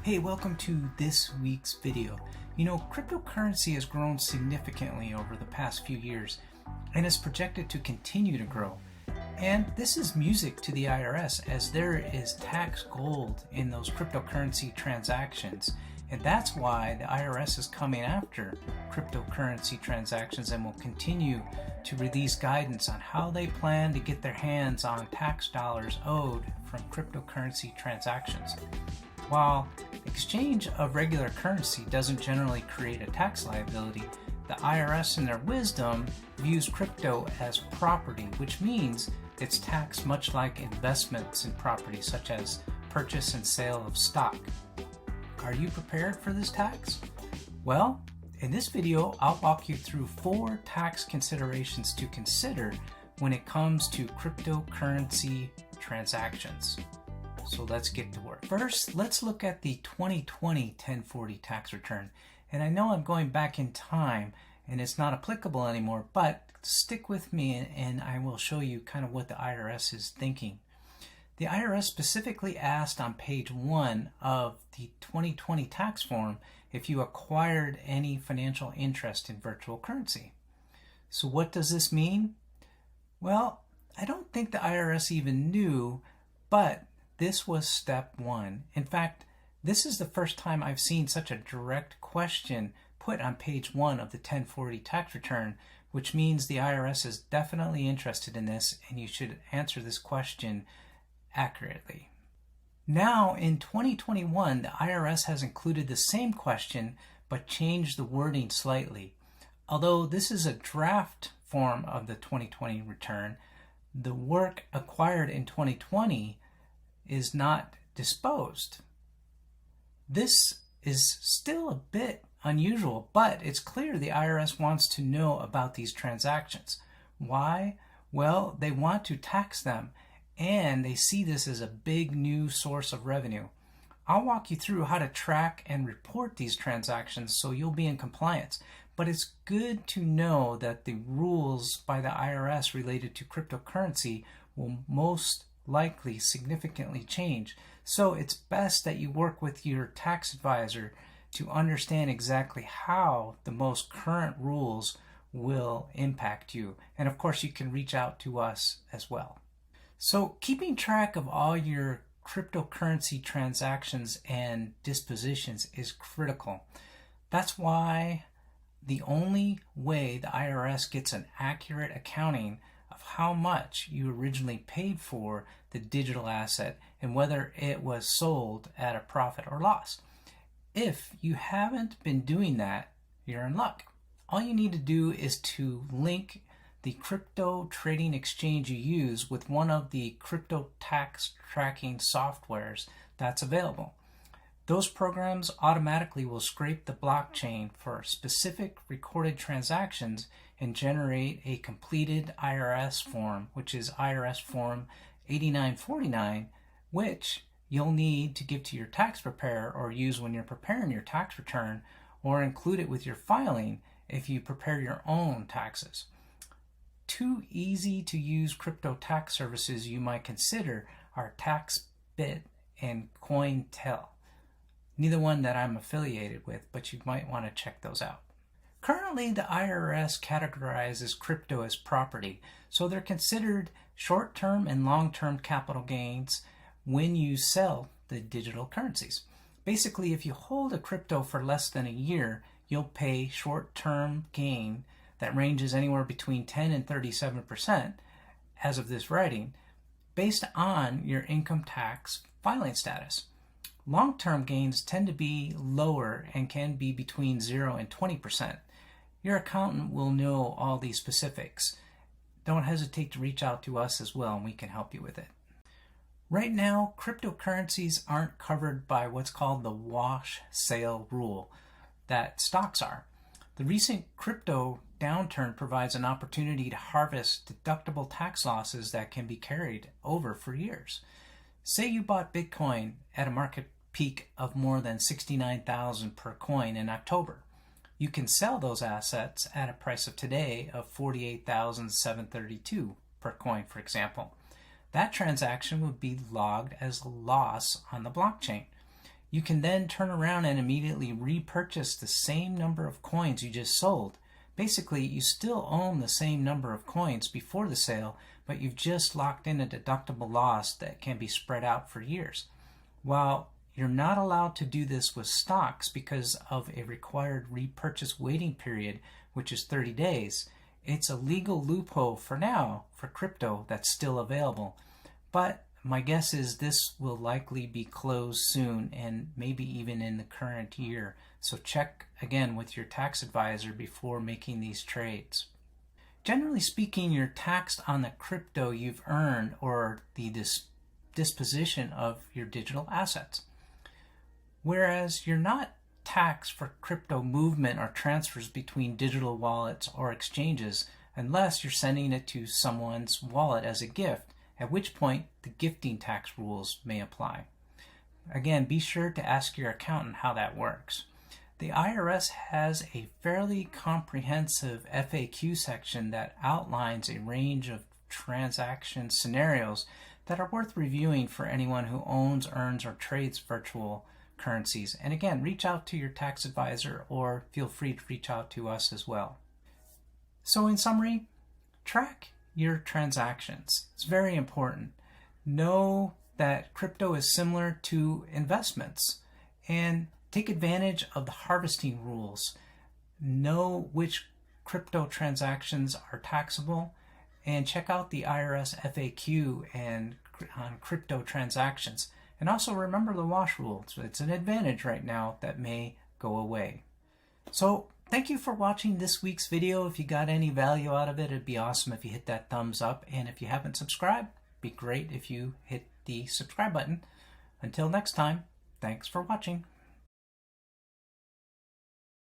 Hey, welcome to this week's video. Cryptocurrency has grown significantly over the past few years and is projected to continue to grow. And this is music to the IRS as there is tax gold in those cryptocurrency transactions. And that's why the IRS is coming after cryptocurrency transactions and will continue to release guidance on how they plan to get their hands on tax dollars owed from cryptocurrency transactions. While exchange of regular currency doesn't generally create a tax liability, the IRS in their wisdom views crypto as property, which means it's taxed much like investments in property such as purchase and sale of stock. Are you prepared for this tax? Well, in this video, I'll walk you through 4 tax considerations to consider when it comes to cryptocurrency transactions. So let's get to work. First, let's look at the 2020 1040 tax return. And I know I'm going back in time and it's not applicable anymore, but stick with me and I will show you kind of what the IRS is thinking. The IRS specifically asked on page 1 of the 2020 tax form if you acquired any financial interest in virtual currency. So what does this mean? Well, I don't think the IRS even knew, but this was step 1. In fact, this is the first time I've seen such a direct question put on page 1 of the 1040 tax return, which means the IRS is definitely interested in this and you should answer this question accurately. Now in 2021, the IRS has included the same question but changed the wording slightly. Although this is a draft form of the 2020 return, the work acquired in 2020 is not disposed. This is still a bit unusual, but it's clear the IRS wants to know about these transactions. Why? Well, they want to tax them, and they see this as a big new source of revenue. I'll walk you through how to track and report these transactions so you'll be in compliance. But it's good to know that the rules by the IRS related to cryptocurrency will most likely significantly change. So it's best that you work with your tax advisor to understand exactly how the most current rules will impact you. And of course, you can reach out to us as well. So keeping track of all your cryptocurrency transactions and dispositions is critical. That's why the only way the IRS gets an accurate accounting of how much you originally paid for the digital asset and whether it was sold at a profit or loss. If you haven't been doing that, you're in luck. All you need to do is to link the crypto trading exchange you use with one of the crypto tax tracking softwares that's available. Those programs automatically will scrape the blockchain for specific recorded transactions and generate a completed IRS form, which is IRS Form 8949, which you'll need to give to your tax preparer or use when you're preparing your tax return, or include it with your filing if you prepare your own taxes. 2 easy to use crypto tax services you might consider are TaxBit and CoinTel. Neither one that I'm affiliated with, but you might want to check those out. Currently, the IRS categorizes crypto as property, so they're considered short-term and long-term capital gains when you sell the digital currencies. Basically, if you hold a crypto for less than a year, you'll pay short-term gain that ranges anywhere between 10 and 37% as of this writing, based on your income tax filing status. Long-term gains tend to be lower and can be between 0 and 20%. Your accountant will know all these specifics. Don't hesitate to reach out to us as well and we can help you with it. Right now, cryptocurrencies aren't covered by what's called the wash sale rule that stocks are. The recent crypto downturn provides an opportunity to harvest deductible tax losses that can be carried over for years. Say you bought Bitcoin at a market peak of more than $69,000 per coin in October. You can sell those assets at a price of today of $48,732 per coin, for example. That transaction would be logged as a loss on the blockchain. you can then turn around and immediately repurchase the same number of coins you just sold. Basically, you still own the same number of coins before the sale, but you've just locked in a deductible loss that can be spread out for years. While you're not allowed to do this with stocks because of a required repurchase waiting period, which is 30 days, it's a legal loophole for now for crypto that's still available. But my guess is this will likely be closed soon and maybe even in the current year. So check again with your tax advisor before making these trades. Generally speaking, you're taxed on the crypto you've earned or the disposition of your digital assets. Whereas you're not taxed for crypto movement or transfers between digital wallets or exchanges unless you're sending it to someone's wallet as a gift, at which point the gifting tax rules may apply. Again, be sure to ask your accountant how that works. The IRS has a fairly comprehensive FAQ section that outlines a range of transaction scenarios that are worth reviewing for anyone who owns, earns, or trades virtual currencies. And again, reach out to your tax advisor or feel free to reach out to us as well. So in summary, track your transactions. It's very important. Know that crypto is similar to investments and take advantage of the harvesting rules. Know which crypto transactions are taxable and check out the IRS FAQ on crypto transactions. And also remember the wash rule. It's an advantage right now that may go away. So thank you for watching this week's video. If you got any value out of it, it'd be awesome if you hit that thumbs up. And if you haven't subscribed, it'd be great if you hit the subscribe button. Until next time, thanks for watching.